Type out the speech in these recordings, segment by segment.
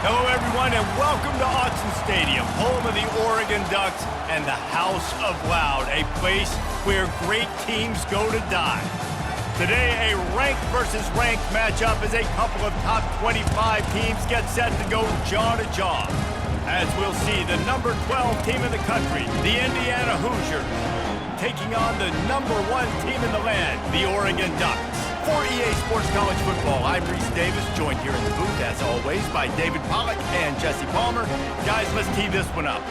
Hello, everyone, and welcome to Autzen Stadium, home of the Oregon Ducks and the House of Loud, a place where great teams go to die. Today, a ranked versus ranked matchup as a couple of top 25 teams get set to go jaw to jaw. As we'll see, the number 12 team in the country, the Indiana Hoosiers, taking on the number 1 team in the land, the Oregon Ducks. For EA Sports College Football, I'm Reese Davis, joined here in the booth, as always, by David Pollack and Jesse Palmer. Guys, let's tee this one up.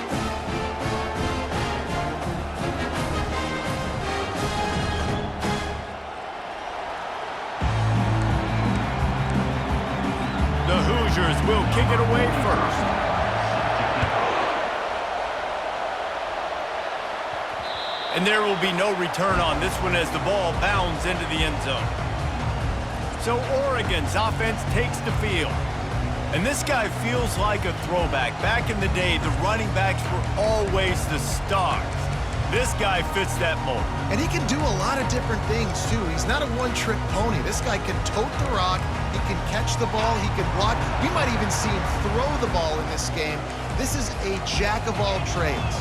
The Hoosiers will kick it away first. And there will be no return on this one as the ball bounds into the end zone. So Oregon's offense takes the field. And this guy feels like a throwback. Back in the day, the running backs were always the stars. This guy fits that mold. And he can do a lot of different things, too. He's not a one-trick pony. This guy can tote the rock. He can catch the ball. He can block. We might even see him throw the ball in this game. This is a jack of all trades.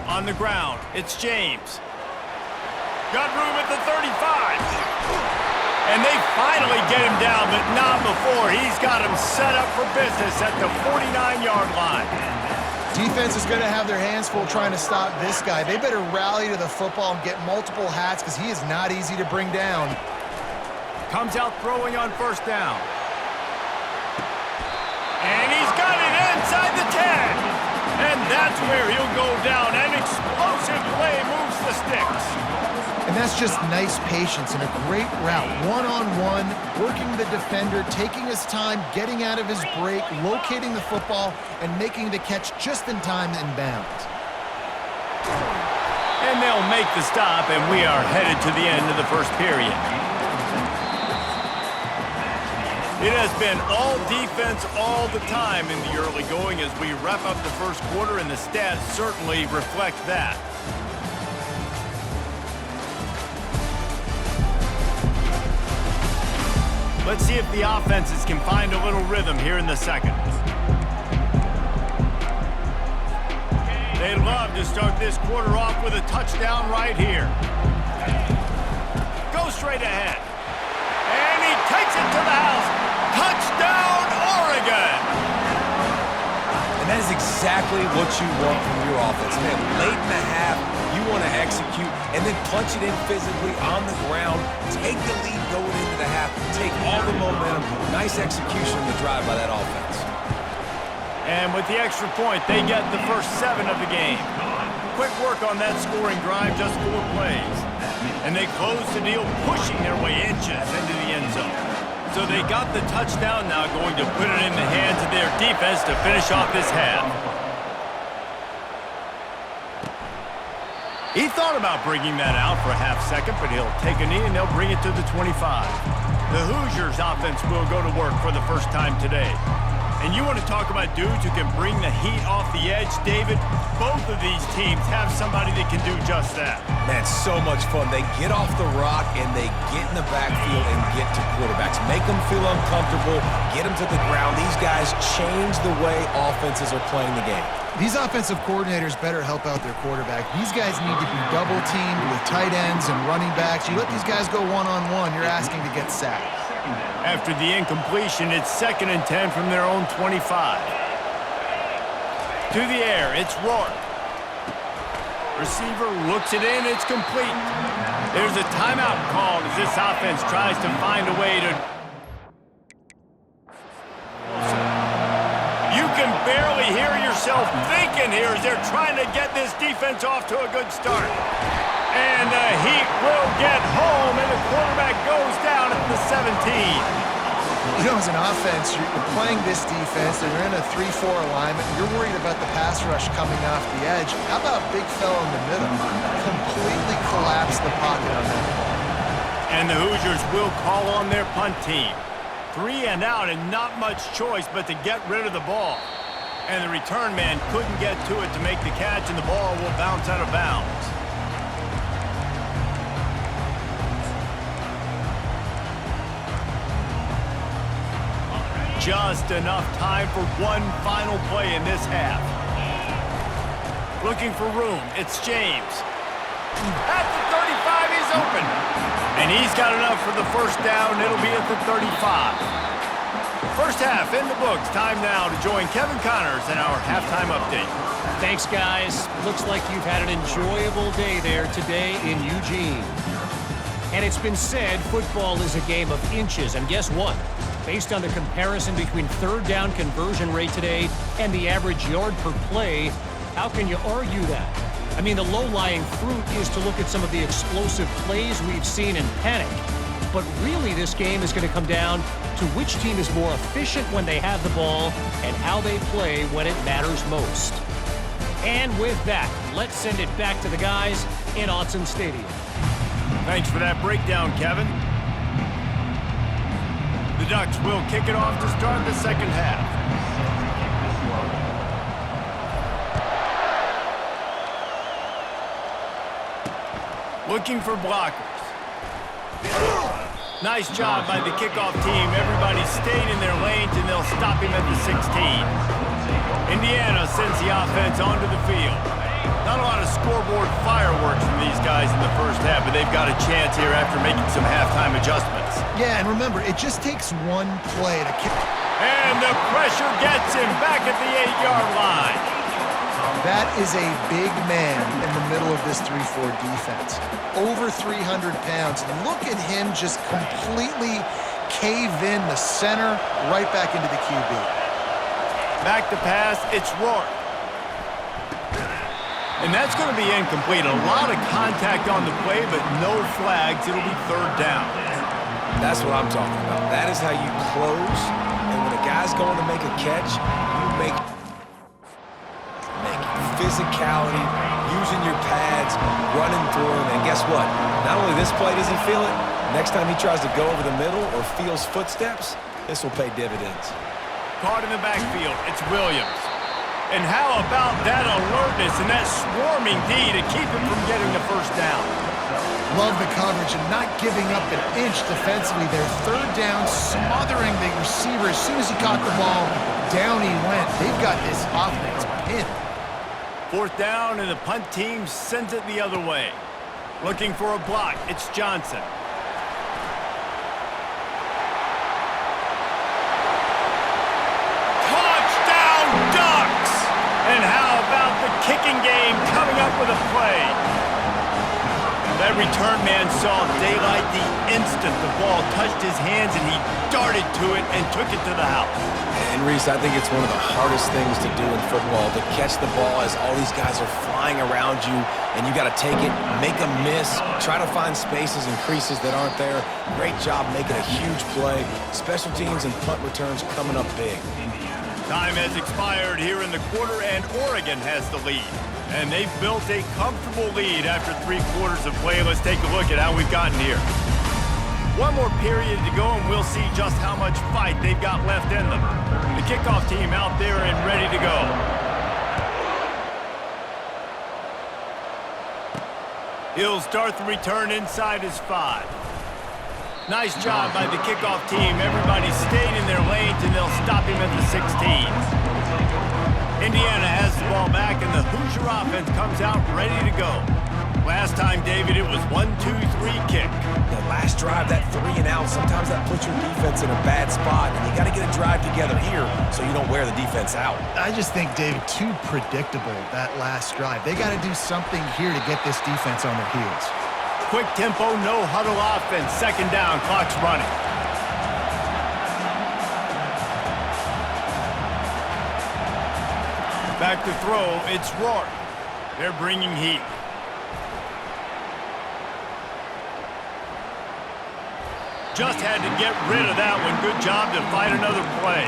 On the ground, it's James. Got room at the 35. And they finally get him down, but not before. He's got him set up for business at the 49-yard line. Defense is going to have their hands full trying to stop this guy. They better rally to the football and get multiple hats because he is not easy to bring down. Comes out throwing on first down. And he's got it inside the 10. And that's where he'll go down. An explosive play moves the sticks. And that's just nice patience and a great route. One-on-one, working the defender, taking his time, getting out of his break, locating the football, and making the catch just in time in bounds. And they'll make the stop, and we are headed to the end of the first period. It has been all defense all the time in the early going as we wrap up the first quarter, and the stats certainly reflect that. Let's see if the offenses can find a little rhythm here in the second. They'd love to start this quarter off with a touchdown right here. Go straight ahead. And he takes it to the house. Touchdown, Oregon! And that is exactly what you want from your offense, man. Late in the half, you want to execute and then punch it in physically on the ground, take the lead going into the half, take all the momentum. Nice execution on the drive by that offense. And with the extra point, they get the first 7 of the game. Quick work on that scoring drive, just 4 plays. And they close the deal, pushing their way inches into the end zone. So they got the touchdown, now going to put it in the hands of their defense to finish off this half. He thought about bringing that out for a half second, but he'll take a knee and they'll bring it to the 25. The Hoosiers offense will go to work for the first time today. And you want to talk about dudes who can bring the heat off the edge, David? Both of these teams have somebody that can do just that. Man, so much fun. They get off the rock and they get in the backfield and get to quarterbacks. Make them feel uncomfortable, get them to the ground. These guys change the way offenses are playing the game. These offensive coordinators better help out their quarterback. These guys need to be double-teamed with tight ends and running backs. You let these guys go one-on-one, you're asking to get sacked. After the incompletion, it's 2nd and 10 from their own 25. To the air, it's Rourke. Receiver looks it in, it's complete. There's a timeout called as this offense tries to find a way to... You can barely hear yourself thinking here as they're trying to get this defense off to a good start. And the Heat will get home, and the quarterback goes down at the 17. You know, as an offense, you're playing this defense, and you're in a 3-4 alignment, and you're worried about the pass rush coming off the edge. How about big fella in the middle? Completely collapse the pocket on that ball. And the Hoosiers will call on their punt team. 3 and out, and not much choice but to get rid of the ball. And the return man couldn't get to it to make the catch, and the ball will bounce out of bounds. just enough time for one final play in this half. Looking for room, it's James. At the 35, he's open. And he's got enough for the first down. It'll be at the 35. First half in the books. Time now to join Kevin Connors in our halftime update. Thanks, guys. Looks like you've had an enjoyable day there today in Eugene. And it's been said football is a game of inches. And guess what? Based on the comparison between third down conversion rate today and the average yard per play, how can you argue that? I mean, the low-lying fruit is to look at some of the explosive plays we've seen in panic. But really, this game is going to come down to which team is more efficient when they have the ball and how they play when it matters most. And with that, let's send it back to the guys in Autzen Stadium. Thanks for that breakdown, Kevin. The Ducks will kick it off to start the second half. Looking for blockers. Nice job by the kickoff team. Everybody stayed in their lanes, and they'll stop him at the 16. Indiana sends the offense onto the field. Not a lot of scoreboard fireworks from these guys in the first half, but they've got a chance here after making some halftime adjustments. Yeah, and remember, it just takes one play to kick. And the pressure gets him back at the 8-yard line. That is a big man in the middle of this 3-4 defense. Over 300 pounds. Look at him just completely cave in the center, right back into the QB. Back to pass, it's Rourke. And that's going to be incomplete. A lot of contact on the play, but no flags. It'll be third down. That's what I'm talking about. That is how you close. And when a guy's going to make a catch, you make physicality, using your pads, running through him. And guess what? Not only this play does he feel it, next time he tries to go over the middle or feels footsteps, this will pay dividends. Caught in the backfield, it's Williams. And how about that alertness and that swarming D to keep him from getting the first down? Love the coverage and not giving up an inch defensively there. Third down, smothering the receiver. As soon as he caught the ball, down he went. They've got this offense pinned. Fourth down, and the punt team sends it the other way. Looking for a block, it's Johnson. Touchdown, Ducks! And how about the kicking game coming up with a play? That return man saw daylight the instant the ball touched his hands, and he darted to it and took it to the house. And Reese, I think it's one of the hardest things to do in football, to catch the ball as all these guys are flying around you, and you got to take it, make a miss, try to find spaces and creases that aren't there. Great job making a huge play. Special teams and punt returns coming up big. Time has expired here in the quarter, and Oregon has the lead. And they've built a comfortable lead after 3 quarters of play. Let's take a look at how we've gotten here. One more period to go, and we'll see just how much fight they've got left in them. The kickoff team out there and ready to go. He'll start the return inside his 5. Nice job by the kickoff team. Everybody stayed in their lanes, and they'll stop him at the 16. Indiana has the ball back, and the Hoosier offense comes out ready to go. Last time, David, it was 1-2-3 kick. The last drive, that 3 and out, sometimes that puts your defense in a bad spot, and you got to get a drive together here so you don't wear the defense out. I just think, David, too predictable, that last drive. They got to do something here to get this defense on their heels. Quick tempo, no huddle offense. Second down, clock's running. Back to throw, it's Rourke. They're bringing heat. Just had to get rid of that one. Good job to fight another play.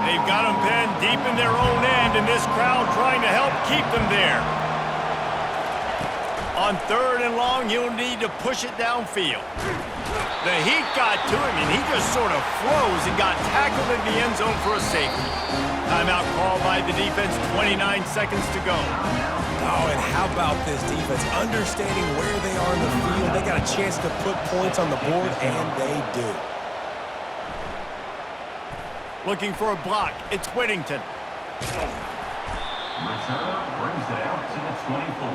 They've got them pinned deep in their own end, and this crowd trying to help keep them there. On 3rd and long, he'll need to push it downfield. The heat got to him, and he just sort of froze and got tackled in the end zone for a safety. Timeout called by the defense, 29 seconds to go. Oh, and how about this defense? Understanding where they are in the field. They got a chance to put points on the board, and they do. Looking for a block. It's Whittington. Return brings it out to the 24.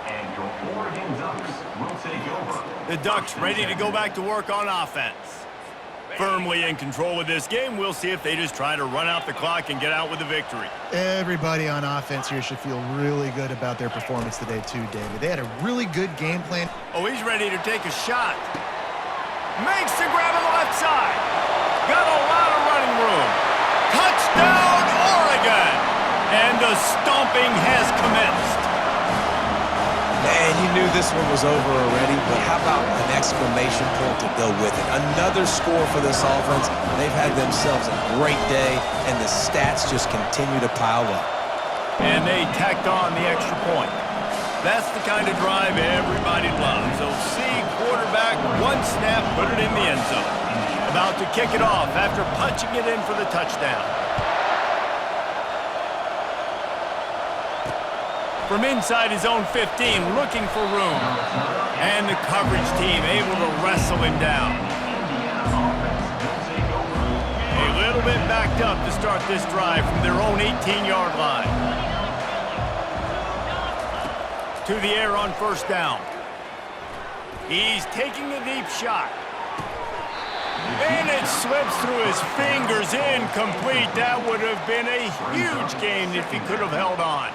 And your Oregon Ducks will take over. The Ducks ready to go back to work on offense. Firmly in control of this game. We'll see if they just try to run out the clock and get out with a victory. Everybody on offense here should feel really good about their performance today too, David. They had a really good game plan. Oh, he's ready to take a shot. Makes the grab on the left side. Got a lot of running room. Touchdown, Oregon! And the stomping has commenced. Man, you knew this one was over already, but how about an exclamation point to go with it? Another score for this offense. They've had themselves a great day, and the stats just continue to pile up. And they tacked on the extra point. That's the kind of drive everybody loves. So see quarterback, one snap, put it in the end zone. About to kick it off after punching it in for the touchdown. From inside his own 15, looking for room. And the coverage team able to wrestle him down. A little bit backed up to start this drive from their own 18-yard line. To the air on first down. He's taking a deep shot. And it slips through his fingers, incomplete. That would have been a huge game if he could have held on.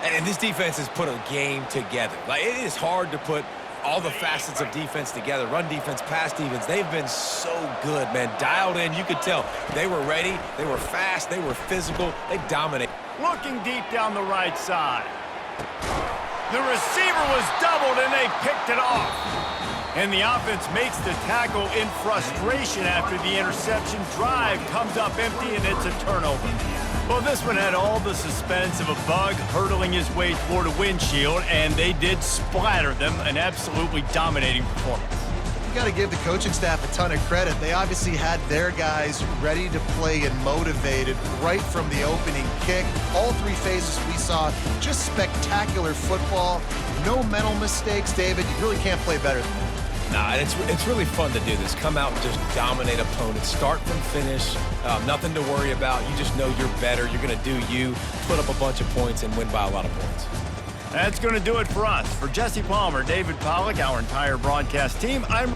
And this defense has put a game together. Like, it is hard to put all the facets of defense together. Run defense, pass defense. They've been so good, man. Dialed in. You could tell they were ready. They were fast. They were physical. They dominate. Looking deep down the right side. The receiver was doubled, and they picked it off. And the offense makes the tackle in frustration after the interception. Drive comes up empty, and it's a turnover. Well, this one had all the suspense of a bug hurtling his way toward a windshield, and they did splatter them. An absolutely dominating performance. You got to give the coaching staff a ton of credit. They obviously had their guys ready to play and motivated right from the opening kick. All three phases we saw, just spectacular football. No mental mistakes, David. You really can't play better than that. Nah, it's really fun to do this. Come out and just dominate opponents. Start from finish. Nothing to worry about. You just know you're better. You're going to do you, put up a bunch of points, and win by a lot of points. That's going to do it for us. For Jesse Palmer, David Pollack, our entire broadcast team, I'm